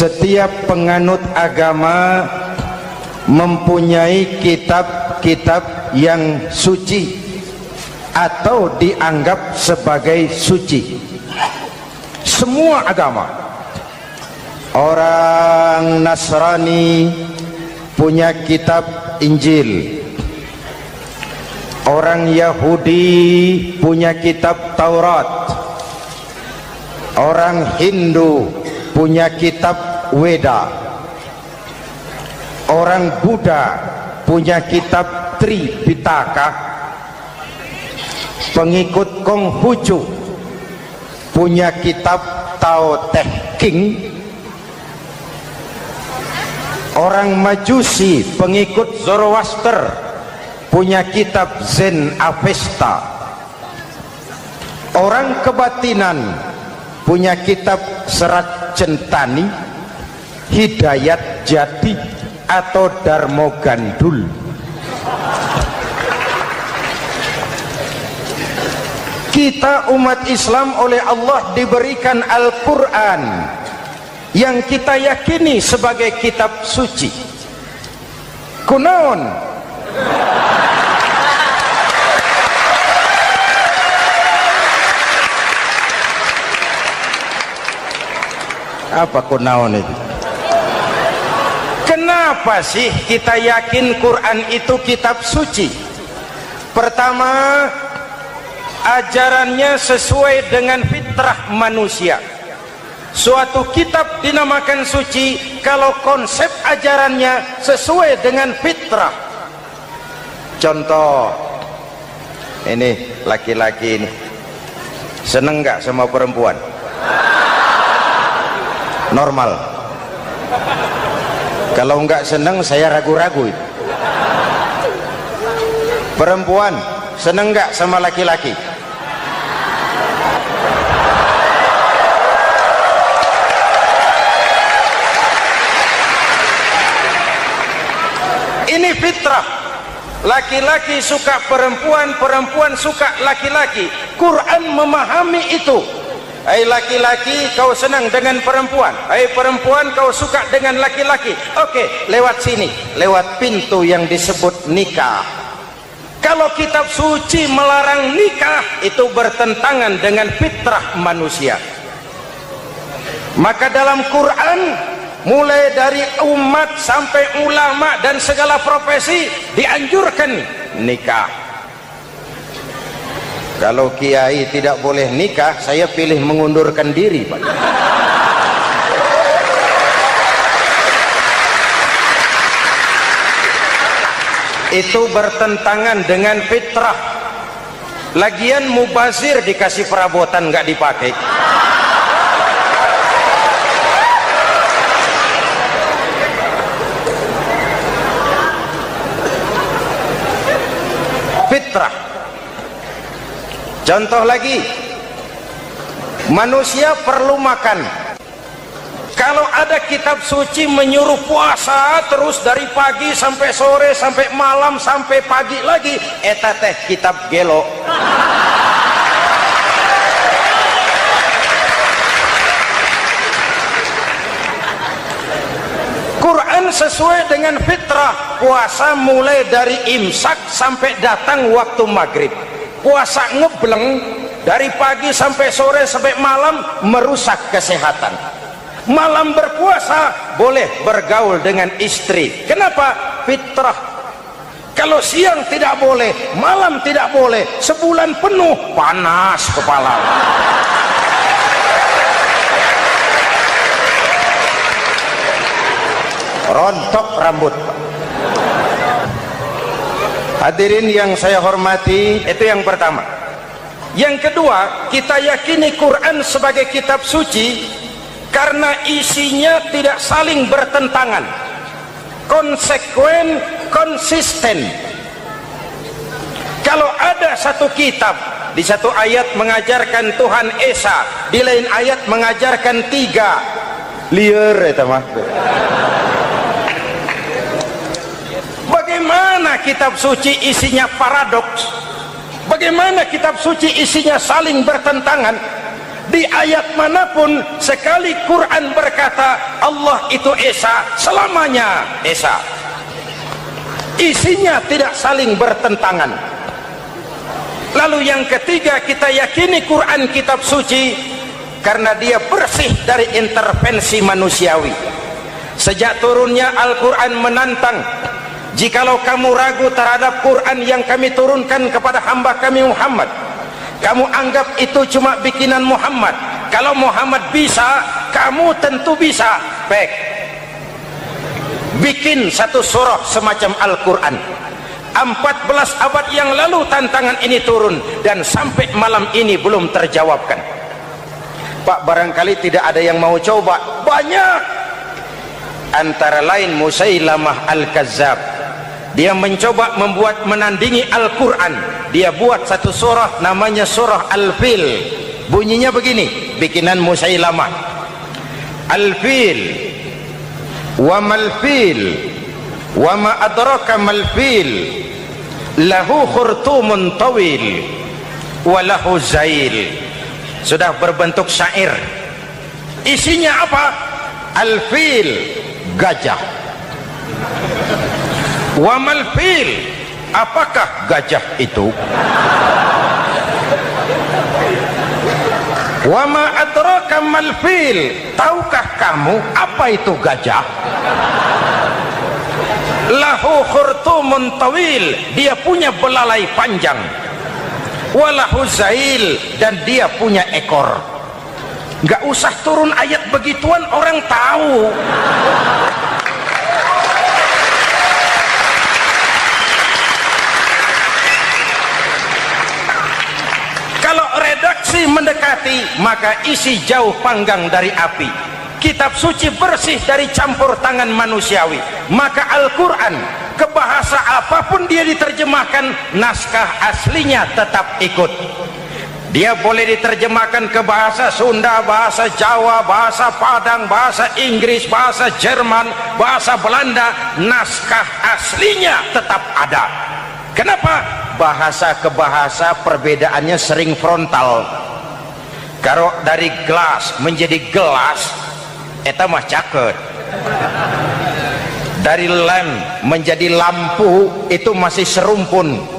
setiap penganut agama mempunyai kitab-kitab yang suci atau dianggap sebagai suci. Semua agama. Orang Nasrani punya kitab Injil, orang Yahudi punya kitab Taurat, orang Hindu punya kitab Weda, orang Buddha punya kitab Tripitaka, pengikut Konghucu punya kitab Tao Te Ching, orang Majusi pengikut Zoroaster punya kitab Zen Avesta, orang kebatinan punya kitab Serat Centani, Hidayat Jati atau Darmo Gandul. Kita umat Islam oleh Allah diberikan Al-Quran yang kita yakini sebagai kitab suci. Kunaon? Apa kunaon itu? Kenapa sih kita yakin Quran itu kitab suci? Pertama, ajarannya sesuai dengan fitrah manusia. Suatu kitab dinamakan suci kalau konsep ajarannya sesuai dengan fitrah. Contoh, ini laki-laki ini seneng nggak sama perempuan? Normal. Kalau nggak seneng saya ragu-ragu. Perempuan seneng nggak sama laki-laki? Ini fitrah. Laki-laki suka perempuan, perempuan suka laki-laki. Quran memahami itu. Hai laki-laki, kau senang dengan perempuan. Hai perempuan, kau suka dengan laki-laki. Oke, lewat sini, lewat pintu yang disebut nikah. Kalau kitab suci melarang nikah, itu bertentangan dengan fitrah manusia. Maka dalam Quran, mulai dari umat sampai ulama dan segala profesi dianjurkan nikah. Kalau kiai tidak boleh nikah, saya pilih mengundurkan diri, Pak. Itu bertentangan dengan fitrah. Lagian mubazir dikasih perabotan nggak dipakai. Fitrah. Contoh lagi, manusia perlu makan. Kalau ada kitab suci menyuruh puasa terus dari pagi sampai sore sampai malam sampai pagi lagi, eta teh kitab gelo. Quran sesuai dengan fitrah. Puasa mulai dari imsak sampai datang waktu maghrib. Puasa ngebleng dari pagi sampai sore sampai malam merusak kesehatan. Malam berpuasa boleh bergaul dengan istri. Kenapa? Fitrah. Kalau siang tidak boleh, malam tidak boleh, sebulan penuh panas kepala. Rontok rambut. Hadirin yang saya hormati, itu yang pertama. Yang kedua, kita yakini Quran sebagai kitab suci karena isinya tidak saling bertentangan, konsekuen, konsisten. Kalau ada satu kitab, di satu ayat mengajarkan Tuhan Esa, di lain ayat mengajarkan tiga, liar eta mah. Bagaimana kitab suci isinya paradoks? Bagaimana kitab suci isinya saling bertentangan? Di ayat manapun sekali Quran berkata Allah itu Esa, selamanya Esa. Isinya tidak saling bertentangan. Lalu yang ketiga, kita yakini Quran kitab suci karena dia bersih dari intervensi manusiawi. Sejak turunnya Al-Quran menantang, jikalau kamu ragu terhadap Quran yang kami turunkan kepada hamba kami Muhammad, kamu anggap itu cuma bikinan Muhammad. Kalau Muhammad bisa, kamu tentu bisa. Baik, bikin satu surah semacam Al-Quran. 14 abad yang lalu tantangan ini turun dan sampai malam ini belum terjawabkan. Pak, barangkali tidak ada yang mau coba. Banyak. Antara lain Musailamah Al-Kazzab, dia mencoba membuat menandingi Al-Quran. Dia buat satu surah namanya surah Al-Fil. Bunyinya begini, bikinan Musailamah. Al-Fil, wa mal-fil, wa ma adraka mal-fil, lahu khurtumun tawil, wa lahu zail. Sudah berbentuk syair. Isinya apa? Al-Fil, gajah. Wa mal-fil, apakah gajah itu? Wa ma adraka mal-fil, tahukah kamu apa itu gajah? Lahu khurtumun tawil, dia punya belalai panjang. Wa lahu zail, dan dia punya ekor. Enggak usah turun ayat begituan, orang tahu. Kalau redaksi mendekati, maka isi jauh panggang dari api. Kitab suci bersih dari campur tangan manusiawi. Maka Al-Quran, ke bahasa apapun dia diterjemahkan, naskah aslinya tetap ikut. Dia boleh diterjemahkan ke bahasa Sunda, bahasa Jawa, bahasa Padang, bahasa Inggris, bahasa Jerman, bahasa Belanda, naskah aslinya tetap ada. Kenapa? Bahasa ke bahasa perbedaannya sering frontal. Kalau dari gelas menjadi gelas, eta mah caket. Dari lem menjadi lampu, itu masih serumpun.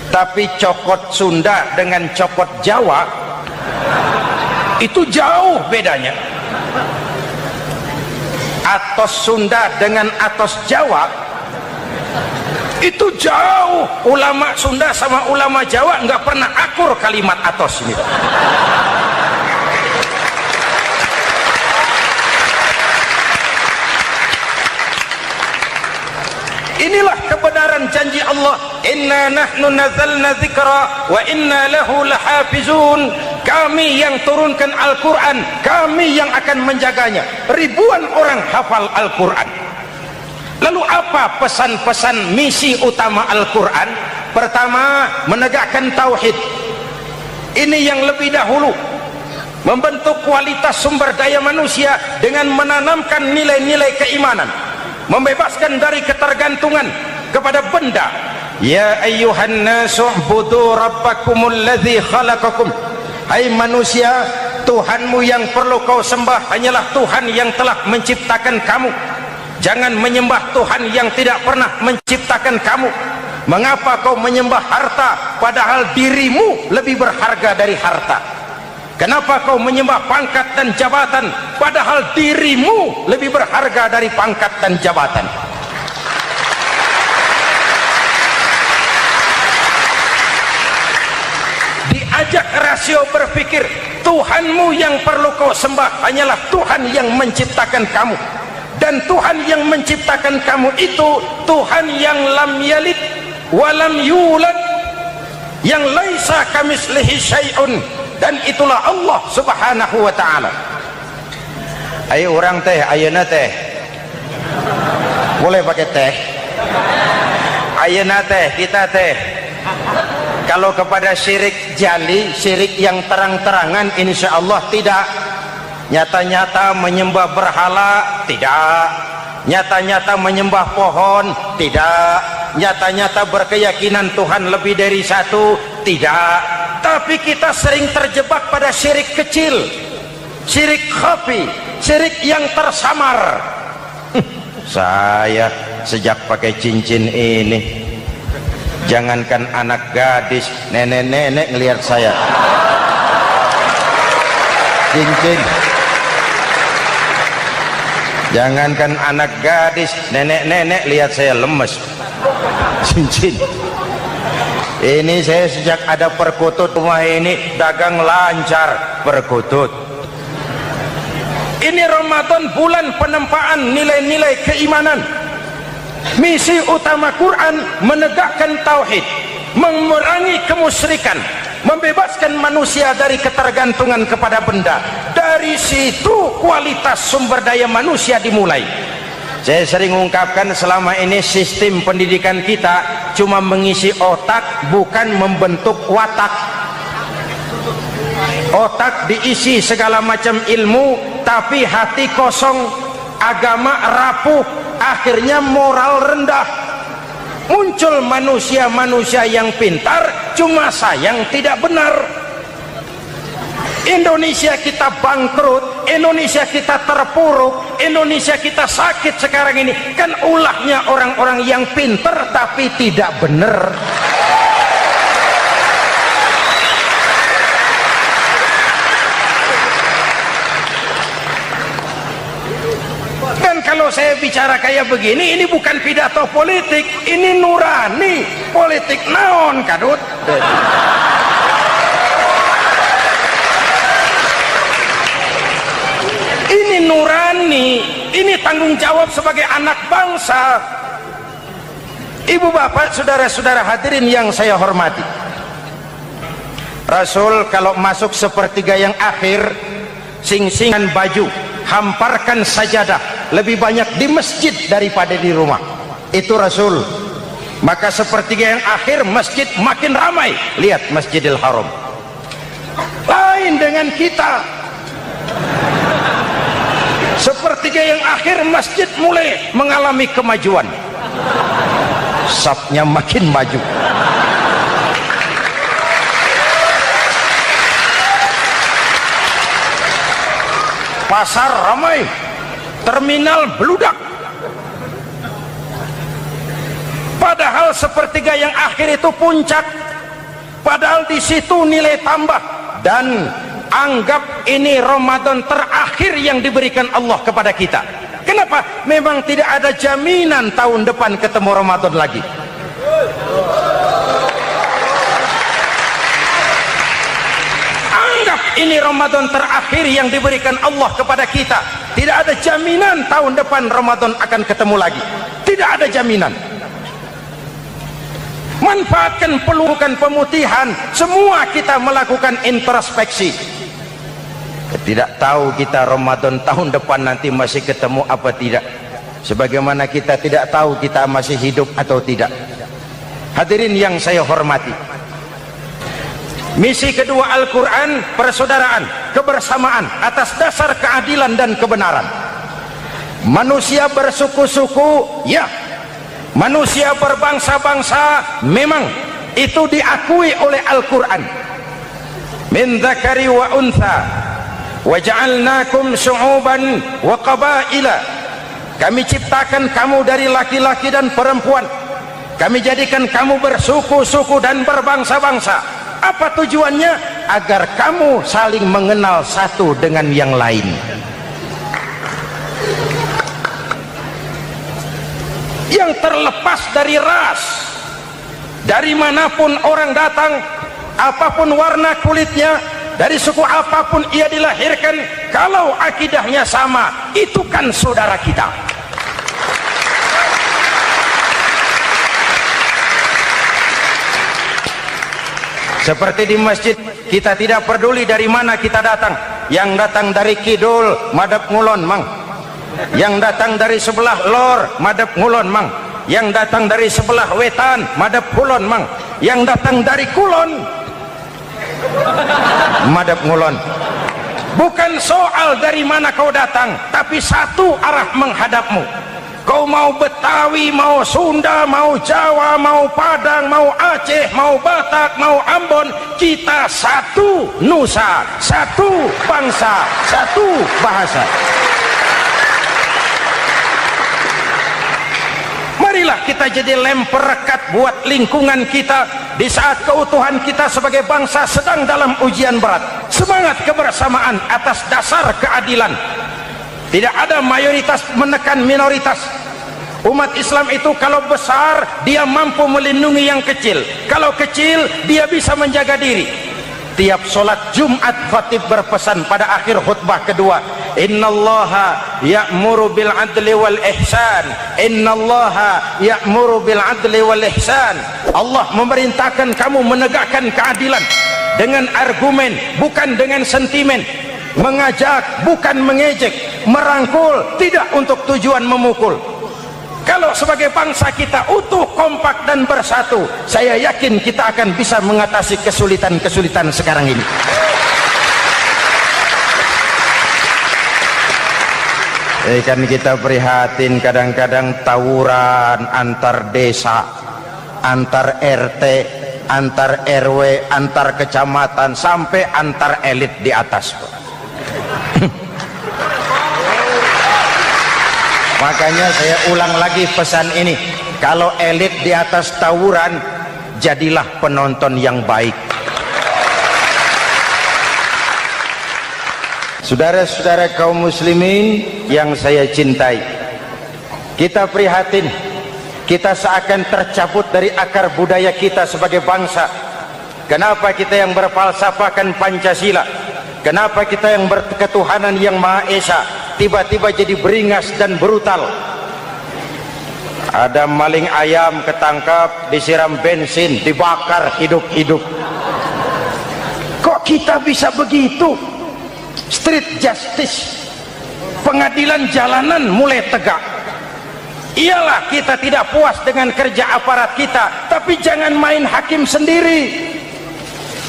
Tapi cokot Sunda dengan cokot Jawa itu jauh bedanya. Atos Sunda dengan atos Jawa itu jauh. Ulama Sunda sama ulama Jawa nggak pernah akur kalimat atos ini. Inilah kebenaran janji Allah, inna nahnu nazzalna dzikra wa inna lahu lahafizun. Kami yang turunkan Al-Quran, kami yang akan menjaganya. Ribuan orang hafal Al-Quran. Lalu apa pesan-pesan misi utama Al-Quran? Pertama, menegakkan tauhid. Ini yang lebih dahulu, membentuk kualitas sumber daya manusia dengan menanamkan nilai-nilai keimanan, membebaskan dari ketergantungan kepada benda. Ya ayyuhan nasu ubudu rabbakumul ladzi khalaqakum. Hai manusia, Tuhanmu yang perlu kau sembah hanyalah Tuhan yang telah menciptakan kamu. Jangan menyembah Tuhan yang tidak pernah menciptakan kamu. Mengapa kau menyembah harta padahal dirimu lebih berharga dari harta? Kenapa kau menyembah pangkat dan jabatan padahal dirimu lebih berharga dari pangkat dan jabatan? Diajak rasio berpikir, Tuhanmu yang perlu kau sembah hanyalah Tuhan yang menciptakan kamu. Dan Tuhan yang menciptakan kamu itu Tuhan yang lam yalid wa lam yulad, yang laisa kamislihi syai'un, dan itulah Allah subhanahu wa ta'ala. Ayo orang teh, ayeuna teh boleh pakai teh. Ayeuna teh, kita teh kalau kepada syirik jali, syirik yang terang-terangan, insya Allah tidak. Nyata-nyata menyembah berhala, tidak. Nyata-nyata menyembah pohon, tidak. Nyata-nyata berkeyakinan Tuhan lebih dari satu, tidak. tapi kita sering terjebak pada syirik kecil, syirik khafi, syirik yang tersamar. Saya sejak pakai cincin ini, jangankan anak gadis, nenek-nenek ngelihat saya cincin. Jangankan anak gadis, nenek-nenek lihat saya lemes cincin. Ini saya sejak ada perkutut rumah ini dagang lancar perkutut. Ini Ramadan bulan penempaan nilai-nilai keimanan. Misi utama Quran menegakkan tauhid, memerangi kemusyrikan, membebaskan manusia dari ketergantungan kepada benda. Dari situ kualitas sumber daya manusia dimulai. Saya sering ungkapkan selama ini sistem pendidikan kita cuma mengisi otak, bukan membentuk watak. Otak diisi segala macam ilmu, tapi hati kosong, agama rapuh, akhirnya moral rendah. Muncul manusia-manusia yang pintar, cuma sayang tidak benar. Indonesia kita bangkrut, Indonesia kita terpuruk, Indonesia kita sakit sekarang ini kan ulahnya orang-orang yang pintar tapi tidak benar. Dan kalau saya bicara kayak begini, ini bukan pidato politik, ini nurani politik naon kadut. Ini nurani, ini tanggung jawab sebagai anak bangsa. Ibu bapak, saudara-saudara hadirin yang saya hormati, Rasul kalau masuk sepertiga yang akhir, sing-singan baju, hamparkan sajadah, lebih banyak di masjid daripada di rumah. Itu Rasul. Maka sepertiga yang akhir masjid makin ramai. Lihat Masjidil Haram. Lain dengan kita. Sepertiga yang akhir masjid mulai mengalami kemajuan, safnya makin maju. Pasar ramai, terminal beludak. Padahal sepertiga yang akhir itu puncak, padahal di situ nilai tambah. Dan anggap ini Ramadan terakhir yang diberikan Allah kepada kita. Kenapa? Memang tidak ada jaminan tahun depan ketemu Ramadan lagi. Anggap ini Ramadan terakhir yang diberikan Allah kepada kita. Tidak ada jaminan tahun depan Ramadan akan ketemu lagi. Tidak ada jaminan. Manfaatkan pelukan pemutihan. Semua kita melakukan introspeksi. Tidak tahu kita Ramadan tahun depan nanti masih ketemu apa tidak. Sebagaimana kita tidak tahu kita masih hidup atau tidak. Hadirin yang saya hormati, misi kedua Al-Quran, persaudaraan, kebersamaan atas dasar keadilan dan kebenaran. Manusia bersuku-suku, ya. Manusia berbangsa-bangsa, memang itu diakui oleh Al-Quran. Min dzakari wa untha wa ja'alnakum syu'uban wa qabaila. Kami ciptakan kamu dari laki-laki dan perempuan. Kami jadikan kamu bersuku-suku dan berbangsa-bangsa. Apa tujuannya? Agar kamu saling mengenal satu dengan yang lain. Yang terlepas dari ras, dari manapun orang datang, apapun warna kulitnya, dari suku apapun ia dilahirkan, kalau akidahnya sama, itu kan saudara kita. Seperti di masjid, kita tidak peduli dari mana kita datang. Yang datang dari kidul, madhab ngulon mang. Yang datang dari sebelah lor, madhab ngulon mang. Yang datang dari sebelah wetan, madhab kulon mang. Yang datang dari kulon, madhab ngulon. Bukan soal dari mana kau datang, tapi satu arah menghadapmu. Kau mau Betawi, mau Sunda, mau Jawa, mau Padang, mau Aceh, mau Batak, mau Ambon, kita satu nusa, satu bangsa, satu bahasa. Marilah kita jadi lem perekat buat lingkungan kita di saat keutuhan kita sebagai bangsa sedang dalam ujian berat. Semangat kebersamaan atas dasar keadilan. Tidak ada mayoritas menekan minoritas. Umat Islam itu kalau besar dia mampu melindungi yang kecil, kalau kecil dia bisa menjaga diri. Tiap sholat Jumat khatib berpesan pada akhir khutbah kedua, innallaha ya'muru bil adli wal ihsan, innallaha ya'muru bil adli wal ihsan. Allah memerintahkan kamu menegakkan keadilan dengan argumen, bukan dengan sentimen. Mengajak, bukan mengejek. Merangkul, tidak untuk tujuan memukul. Kalau sebagai bangsa kita utuh, kompak dan bersatu, saya yakin kita akan bisa mengatasi kesulitan-kesulitan sekarang ini. Kan kita prihatin kadang-kadang tawuran antar desa, antar RT, antar RW, antar kecamatan, sampai antar elit di atas. Makanya saya ulang lagi pesan ini, kalau elit di atas tawuran, jadilah penonton yang baik. Saudara-saudara kaum muslimin yang saya cintai, kita prihatin, kita seakan tercabut dari akar budaya kita sebagai bangsa. Kenapa kita yang berfalsafahkan Pancasila, kenapa kita yang berketuhanan yang Maha Esa tiba-tiba jadi beringas dan brutal? Ada maling ayam ketangkap, disiram bensin, dibakar hidup-hidup. Kok kita bisa begitu? Street justice, pengadilan jalanan mulai tegak. Iyalah kita tidak puas dengan kerja aparat kita, tapi jangan main hakim sendiri.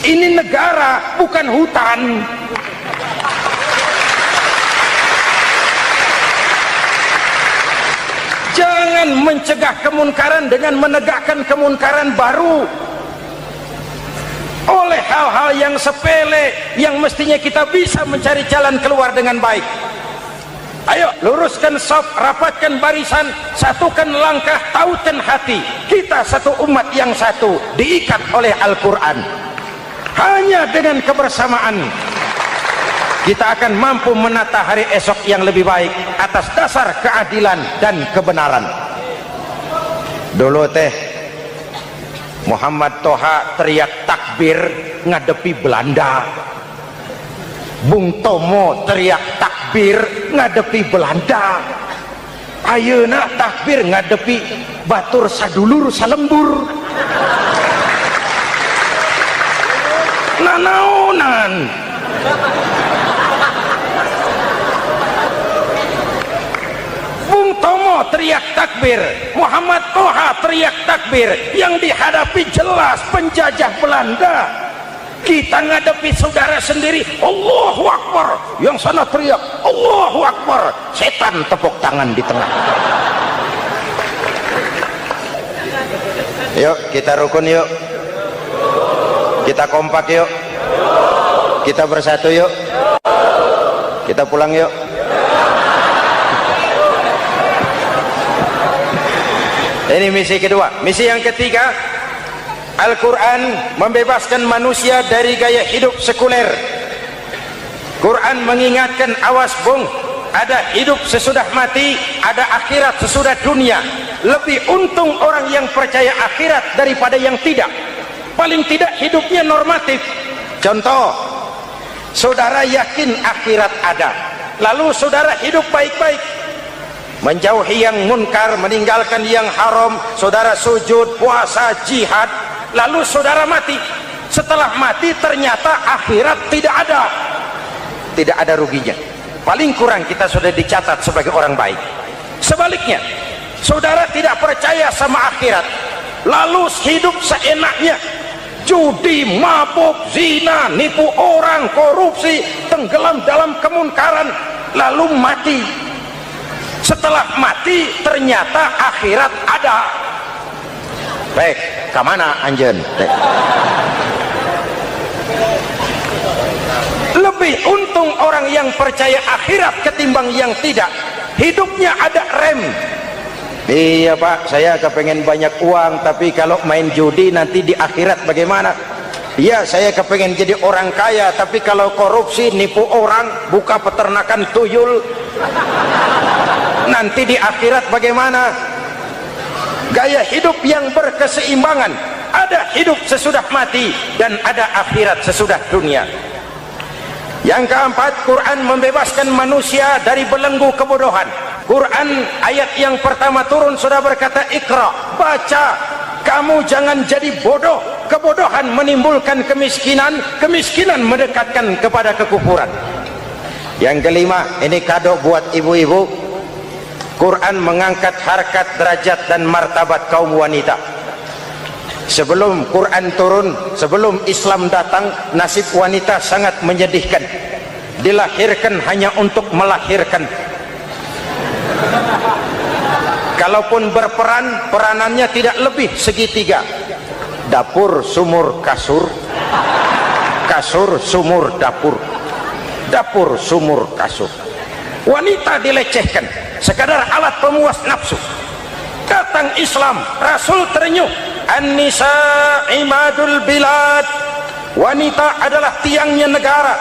Ini negara, bukan hutan. Jangan mencegah kemunkaran dengan menegakkan kemunkaran baru. Oleh hal-hal yang sepele yang mestinya kita bisa mencari jalan keluar dengan baik. Ayo luruskan saf, rapatkan barisan, satukan langkah, tautkan hati. Kita satu umat yang satu, diikat oleh Al-Quran. Hanya dengan kebersamaan kita akan mampu menata hari esok yang lebih baik atas dasar keadilan dan kebenaran. Dulu teh Muhammad Toha teriak takbir ngadepi Belanda, Bung Tomo teriak takbir ngadepi Belanda, ayeuna takbir ngadepi batur sadulur salembur. Nanaonan Bung Tomo teriak takbir, Muhammad Toha teriak takbir, yang dihadapi jelas penjajah Belanda. Kita ngadepi saudara sendiri, Allahu Akbar, yang sana teriak Allahu Akbar, setan tepuk tangan di tengah. Yuk kita rukun, yuk kita kompak, yuk kita bersatu, yuk kita pulang, yuk. Ini misi kedua. Misi yang ketiga, Al-Quran membebaskan manusia dari gaya hidup sekuler. Quran mengingatkan, awas bung, ada hidup sesudah mati, ada akhirat sesudah dunia. Lebih untung orang yang percaya akhirat daripada yang tidak. Paling tidak hidupnya normatif. Contoh, saudara yakin akhirat ada, lalu saudara hidup baik-baik, menjauhi yang munkar, meninggalkan yang haram, saudara sujud, puasa, jihad, lalu saudara mati. Setelah mati ternyata akhirat tidak ada ruginya. Paling kurang kita sudah dicatat sebagai orang baik. Sebaliknya, saudara tidak percaya sama akhirat, lalu hidup seenaknya, judi, mabuk, zina, nipu orang, korupsi, tenggelam dalam kemunkaran, lalu mati. setelah mati ternyata akhirat ada. Baik, kemana anjen? Lebih untung orang yang percaya akhirat ketimbang yang tidak. Hidupnya ada rem. Iya Pak, saya kepengen banyak uang, tapi kalau main judi nanti di akhirat bagaimana? Iya, saya kepengen jadi orang kaya, tapi kalau korupsi, nipu orang, buka peternakan tuyul, nanti di akhirat bagaimana? Gaya hidup yang berkeseimbangan, ada hidup sesudah mati dan ada akhirat sesudah dunia. Yang keempat, Quran membebaskan manusia dari belenggu kebodohan. Quran ayat yang pertama turun sudah berkata, Iqra, baca, kamu jangan jadi bodoh. Kebodohan menimbulkan kemiskinan, kemiskinan mendekatkan kepada kekufuran. Yang kelima, ini kado buat ibu-ibu, Quran mengangkat harkat, derajat dan martabat kaum wanita. Sebelum Quran turun, sebelum Islam datang, nasib wanita sangat menyedihkan. Dilahirkan hanya untuk melahirkan. Kalaupun berperan, peranannya tidak lebih segitiga. Dapur, sumur, kasur. Kasur, sumur, dapur. Dapur, sumur, kasur. Wanita dilecehkan, sekadar alat pemuas nafsu. Datang Islam, Rasul terenyuh, An-nisa imadul bilad. Wanita adalah tiangnya negara.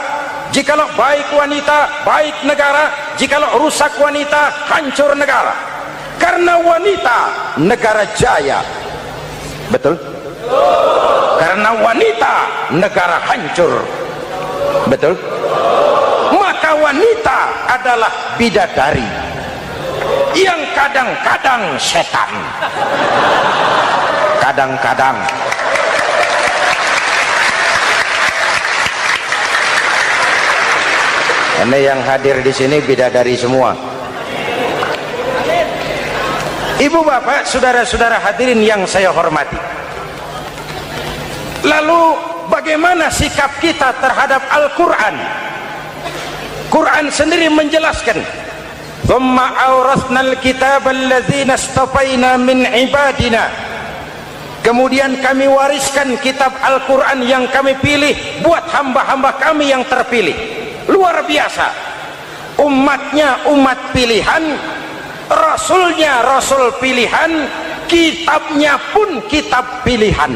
Jikalau baik wanita, baik negara. Jikalau rusak wanita, hancur negara. Karena wanita, negara jaya. Betul? Karena wanita, negara hancur. Betul? Maka wanita adalah bidadari yang kadang-kadang setan. Kadang-kadang. Ini yang hadir di sini bidadari semua. Ibu bapak, saudara-saudara hadirin yang saya hormati. Lalu bagaimana sikap kita terhadap Al-Quran? Quran sendiri menjelaskan, "Tsumma awrasnal kitaba alladzina istafaina min ibadina." Kemudian kami wariskan kitab Al-Quran yang kami pilih buat hamba-hamba kami yang terpilih. Luar biasa. Umatnya umat pilihan, Rasulnya Rasul pilihan, kitabnya pun kitab pilihan.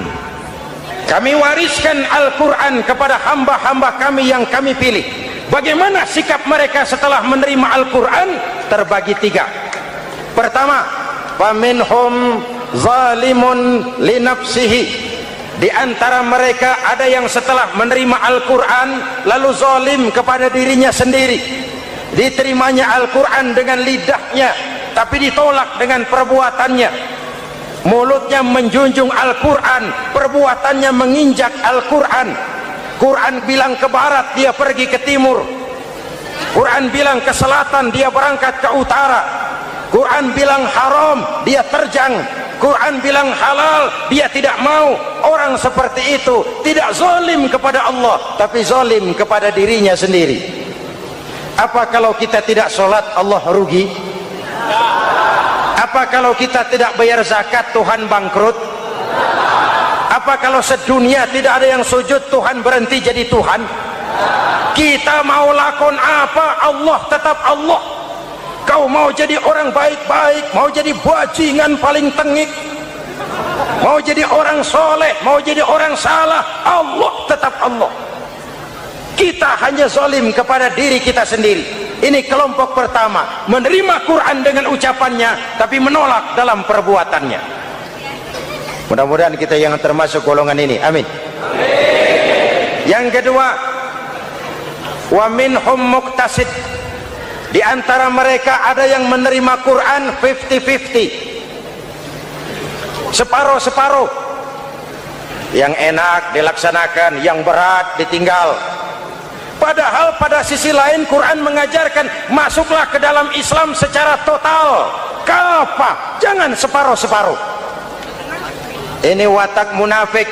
Kami wariskan Al-Quran kepada hamba-hamba kami yang kami pilih. Bagaimana sikap mereka setelah menerima Al-Quran? Terbagi tiga. Pertama, faminhum zalimun linafsihi. Di antara mereka ada yang setelah menerima Al-Quran lalu zalim kepada dirinya sendiri. Diterimanya Al-Quran dengan lidahnya, tapi ditolak dengan perbuatannya. Mulutnya menjunjung Al-Quran, perbuatannya menginjak Al-Quran. Quran bilang ke barat, dia pergi ke timur. Quran bilang ke selatan, dia berangkat ke utara. Quran bilang haram, dia terjang. Quran bilang halal, dia tidak mau. Orang seperti itu tidak zalim kepada Allah, tapi zalim kepada dirinya sendiri. Apa kalau kita tidak sholat, Allah rugi? Apa kalau kita tidak bayar zakat, Tuhan bangkrut? Apa kalau sedunia tidak ada yang sujud, Tuhan berhenti jadi Tuhan? Kita mau lakon apa, Allah tetap Allah. Kau mau jadi orang baik-baik, mau jadi bajingan paling tengik, mau jadi orang soleh, mau jadi orang salah, Allah tetap Allah. Kita hanya zalim kepada diri kita sendiri. Ini kelompok pertama, menerima Quran dengan ucapannya tapi menolak dalam perbuatannya. Mudah-mudahan kita yang termasuk golongan ini, amin. Yang kedua, wa minhum muqtasid. Di antara mereka ada yang menerima Quran 50-50, separuh-separuh. Yang enak dilaksanakan, yang berat ditinggal. Padahal pada sisi lain Quran mengajarkan masuklah ke dalam Islam secara total, kafah, jangan separuh-separuh. Ini watak munafik.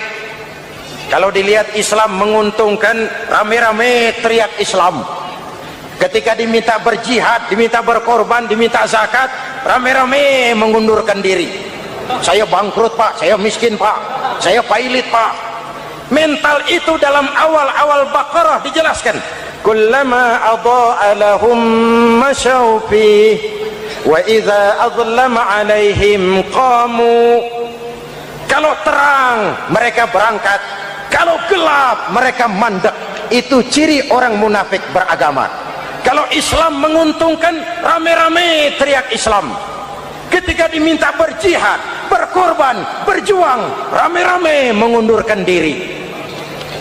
Kalau dilihat Islam menguntungkan, rame-rame teriak Islam. Ketika diminta berjihad, diminta berkorban, diminta zakat, rame-rame mengundurkan diri. Saya bangkrut pak, saya miskin pak, saya pailit pak. Mental itu dalam awal-awal Baqarah dijelaskan. Kullama adha'a lahum masyaw fih wa idza adlama alaihim qamu. Kalau terang mereka berangkat, kalau gelap mereka mandek. Itu ciri orang munafik beragama. Kalau Islam menguntungkan, rame-rame teriak Islam. Ketika diminta berjihad, berkorban, berjuang, rame-rame mengundurkan diri.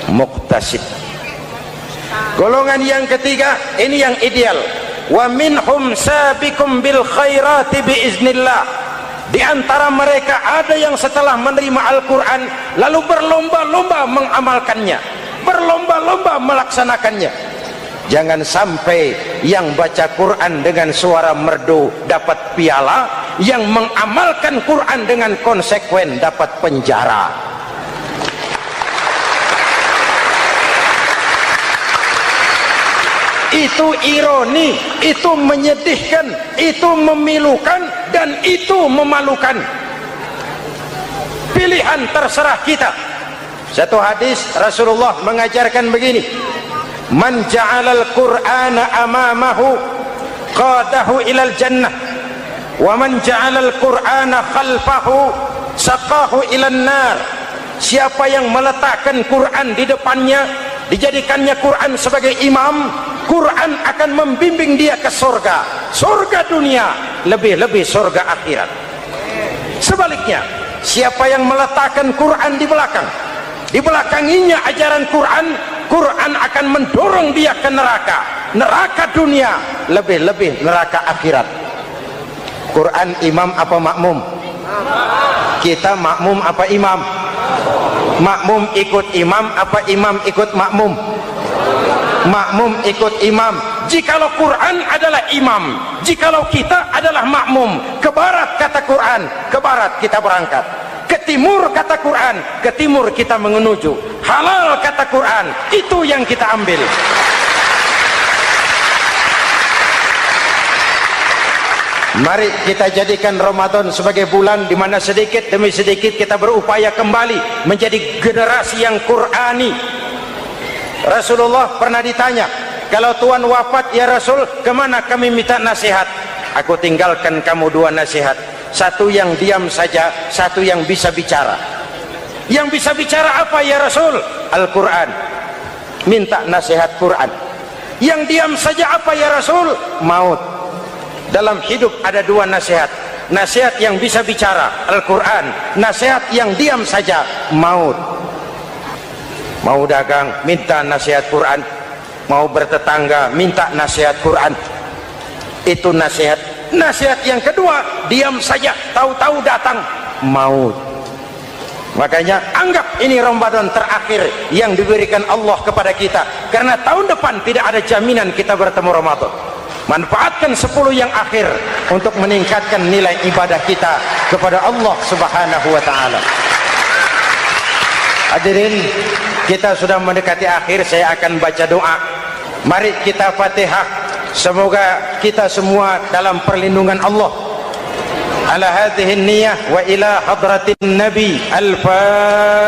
Muqtasid. Golongan yang ketiga, ini yang ideal. Wa minhum sabiqum bil khairati biiznillah. Di antara mereka ada yang setelah menerima Al-Quran lalu berlomba-lomba mengamalkannya, berlomba-lomba melaksanakannya. Jangan sampai yang baca Quran dengan suara merdu dapat piala, yang mengamalkan Quran dengan konsekuen dapat penjara. Itu ironi, itu menyedihkan, itu memilukan, dan itu memalukan. Pilihan terserah kita. Satu hadis Rasulullah mengajarkan begini: man ja'alal qur'ana amamahu qadahu ilal jannah wa man ja'alal qur'ana khalfahu saqahu ilan nar. Siapa yang meletakkan Quran di depannya, dijadikannya Quran sebagai imam, Quran akan membimbing dia ke surga, surga dunia, lebih-lebih surga akhirat. Sebaliknya, siapa yang meletakkan Quran di belakang, dibelakanginya ajaran Quran, Quran akan mendorong dia ke neraka, neraka dunia, lebih-lebih neraka akhirat. Quran imam apa makmum? Kita makmum apa imam? Makmum ikut imam apa imam ikut makmum? Makmum ikut imam. Jikalau Quran adalah imam, jikalau kita adalah makmum. Ke barat kata Quran, ke barat kita berangkat. Ke timur kata Quran, ke timur kita menuju. Halal kata Quran, itu yang kita ambil. Mari kita jadikan Ramadan sebagai bulan di mana sedikit demi sedikit kita berupaya kembali menjadi generasi yang Qurani. Rasulullah pernah ditanya, kalau Tuhan wafat ya Rasul, kemana kami minta nasihat? Aku tinggalkan kamu dua nasihat. Satu yang diam saja, satu yang bisa bicara. Yang bisa bicara apa ya Rasul? Al-Quran. Minta nasihat Quran. Yang diam saja apa ya Rasul? Maut. Dalam hidup ada dua nasihat. Nasihat yang bisa bicara, Al-Quran. Nasihat yang diam saja, maut. Mau dagang, minta nasihat Quran. Mau bertetangga, minta nasihat Quran. Itu nasihat. Nasihat yang kedua, diam saja, tahu-tahu datang maut. Makanya anggap ini Ramadan terakhir yang diberikan Allah kepada kita, karena tahun depan tidak ada jaminan kita bertemu Ramadan. Manfaatkan 10 yang akhir untuk meningkatkan nilai ibadah kita kepada Allah Subhanahu wa taala. Hadirin, kita sudah mendekati akhir, saya akan baca doa. Mari kita Fatihah. Semoga kita semua dalam perlindungan Allah. Ala hadhihi niyyah wa ila hadratin Nabi. Al-Fatihah.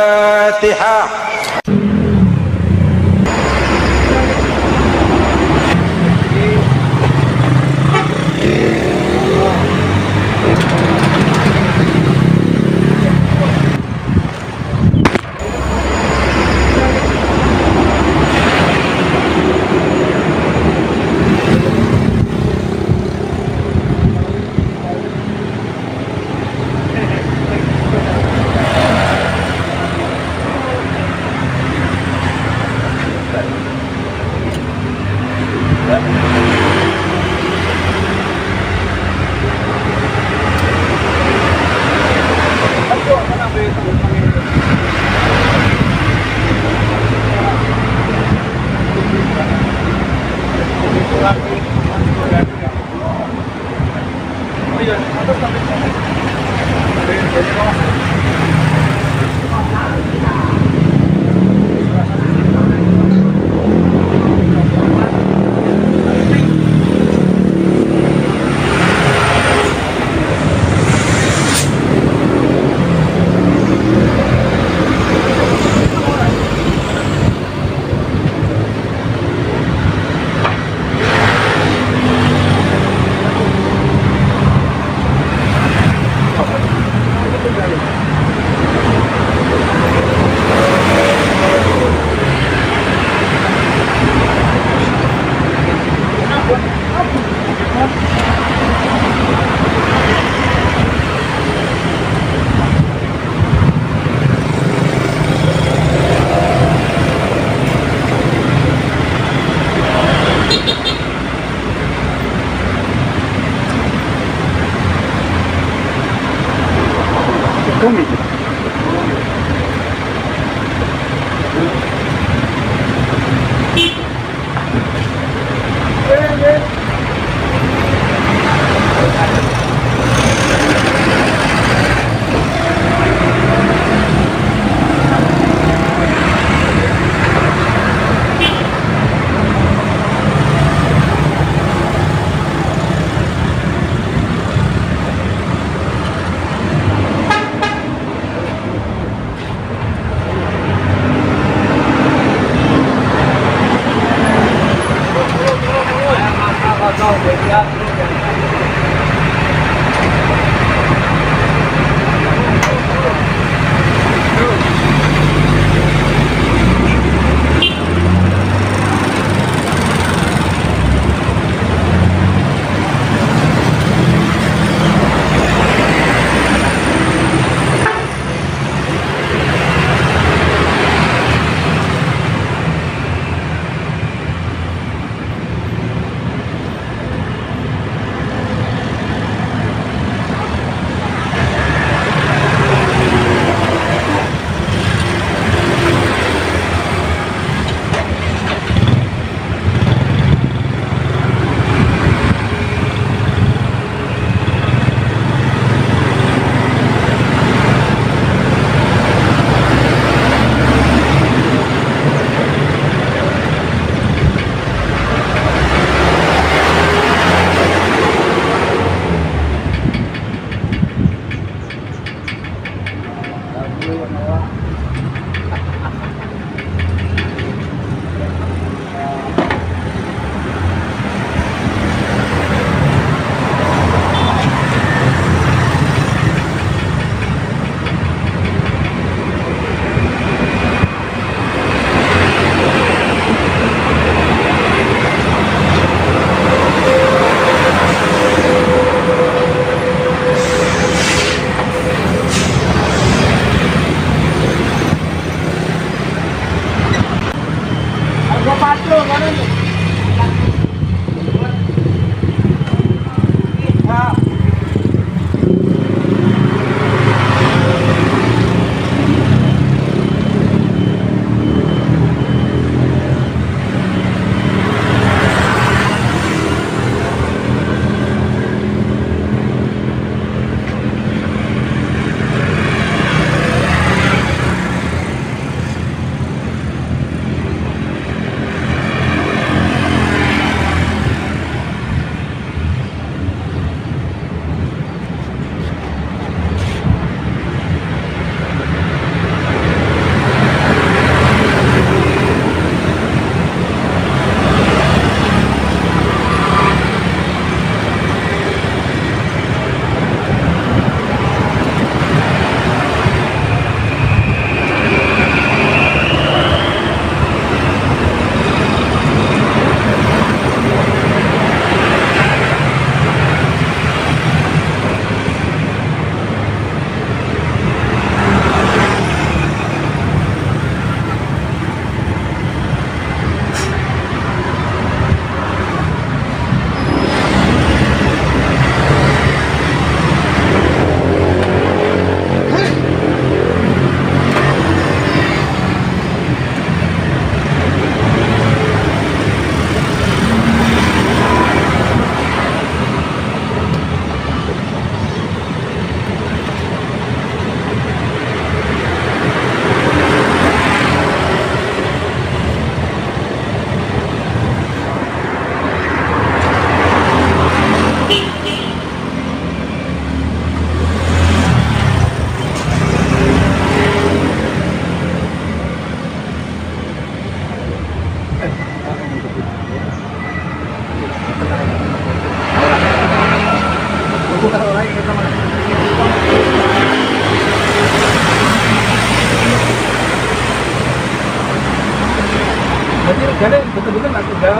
Jadi betul-betul nggak sudah.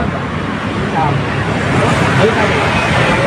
Ayo,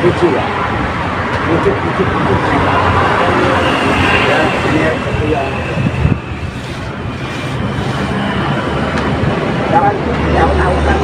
lucu ya, lucu ya, ini satu yang jangan yang tahu kan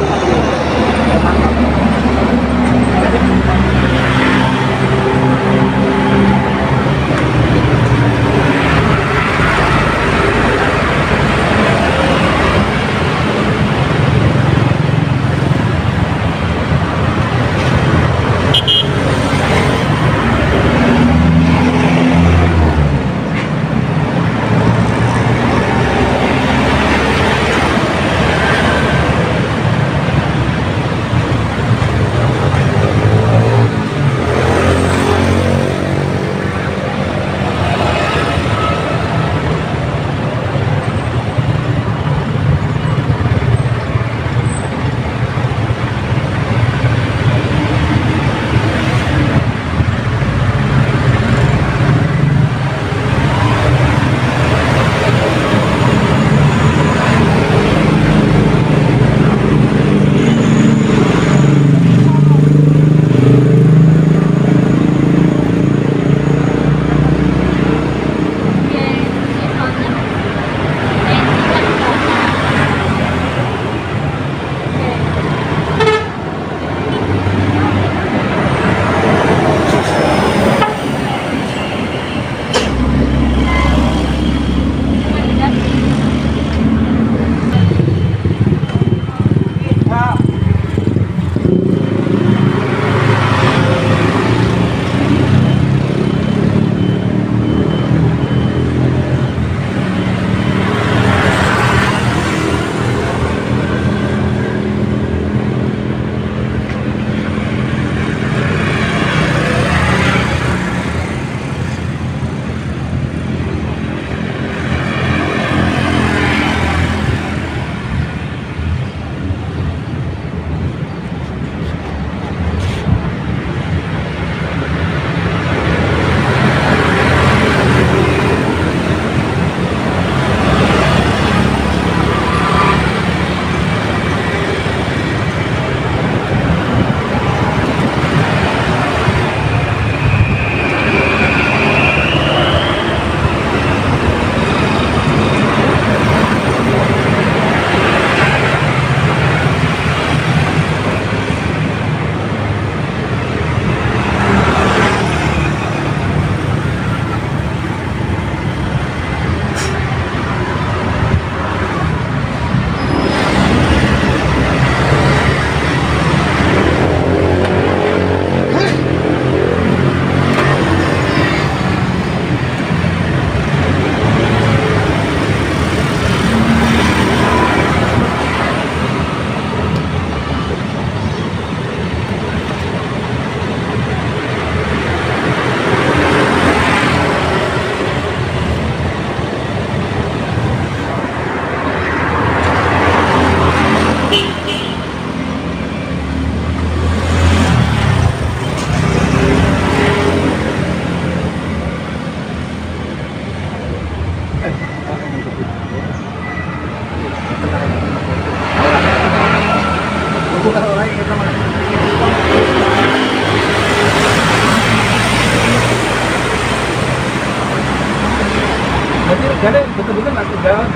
Jadi betul-betul masuk jalan.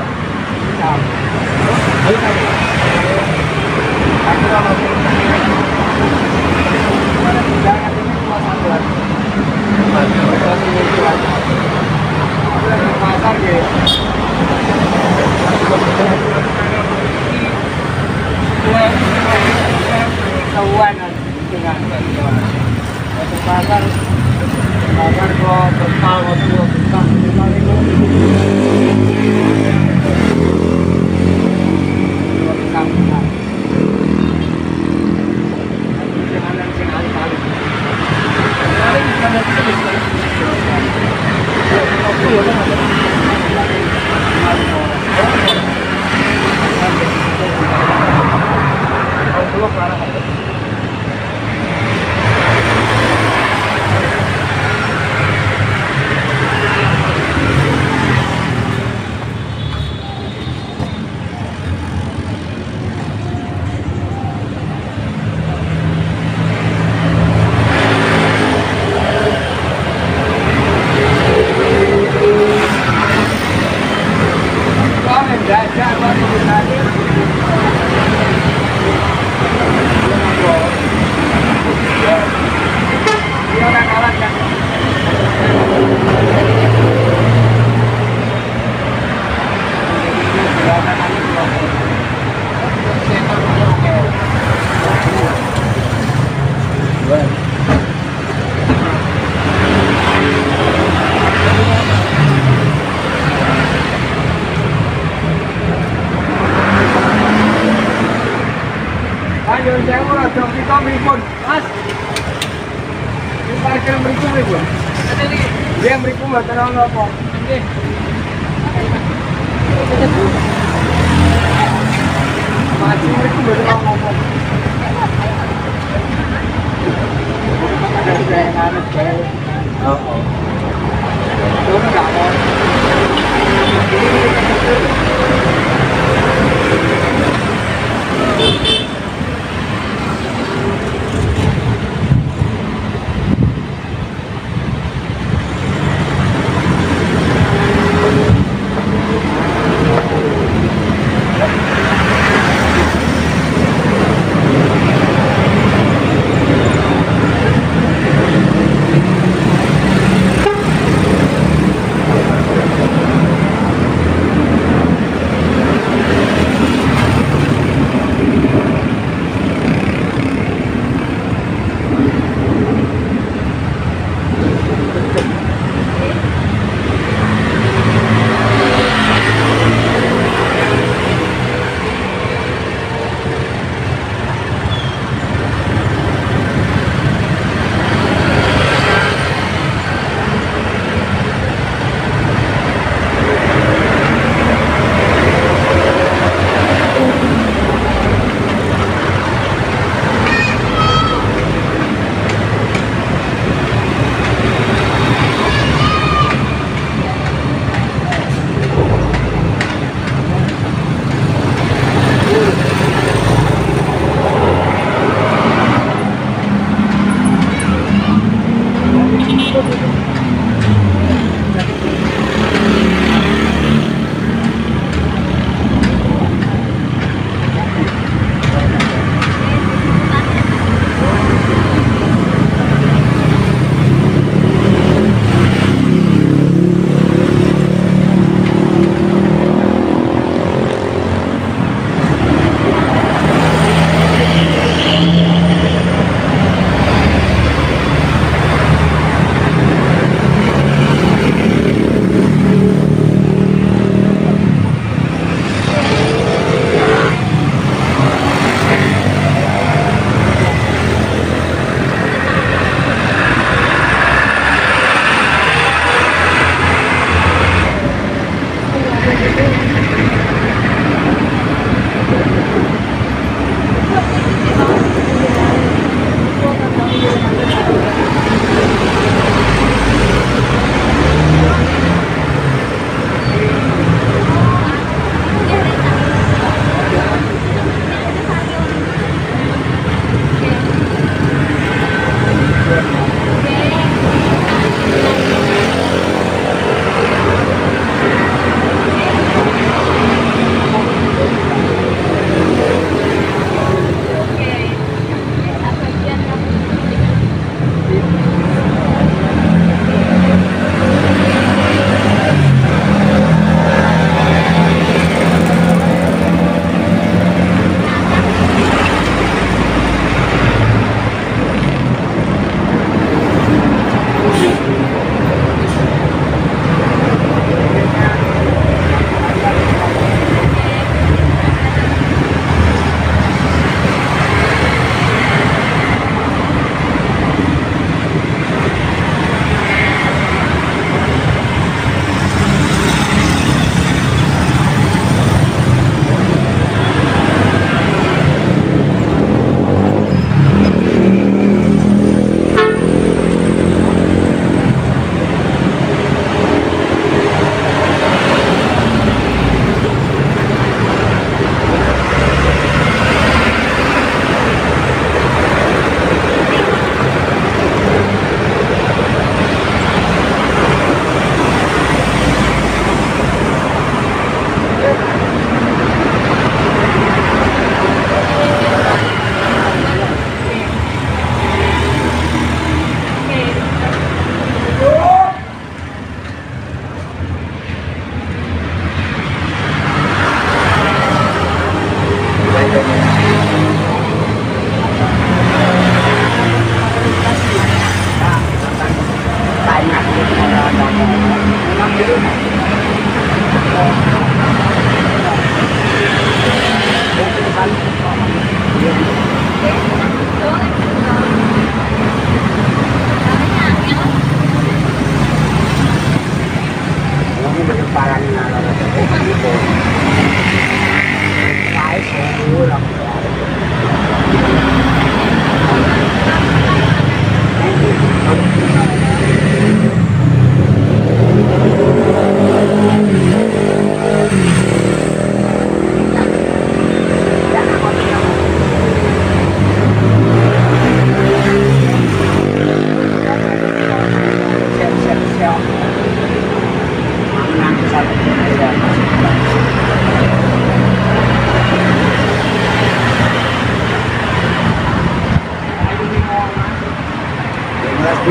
Ayo kan. Aku kalau jangan ini cuma satu. Pasar ya. Kawan dengan pasar kalau total waktu Ayo sewu lah, dong kita berikut. Mas. Ini parkir berikut berikut. Dia berikut buat terang apa? Mati berikut buat terang apa? Ada yang aneh cewek. Oh. Itu enggak mau.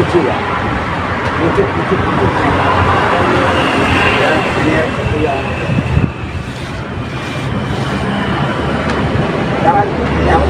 lucu ya. Lucu. Ya, ini satu yang. Jangan, yang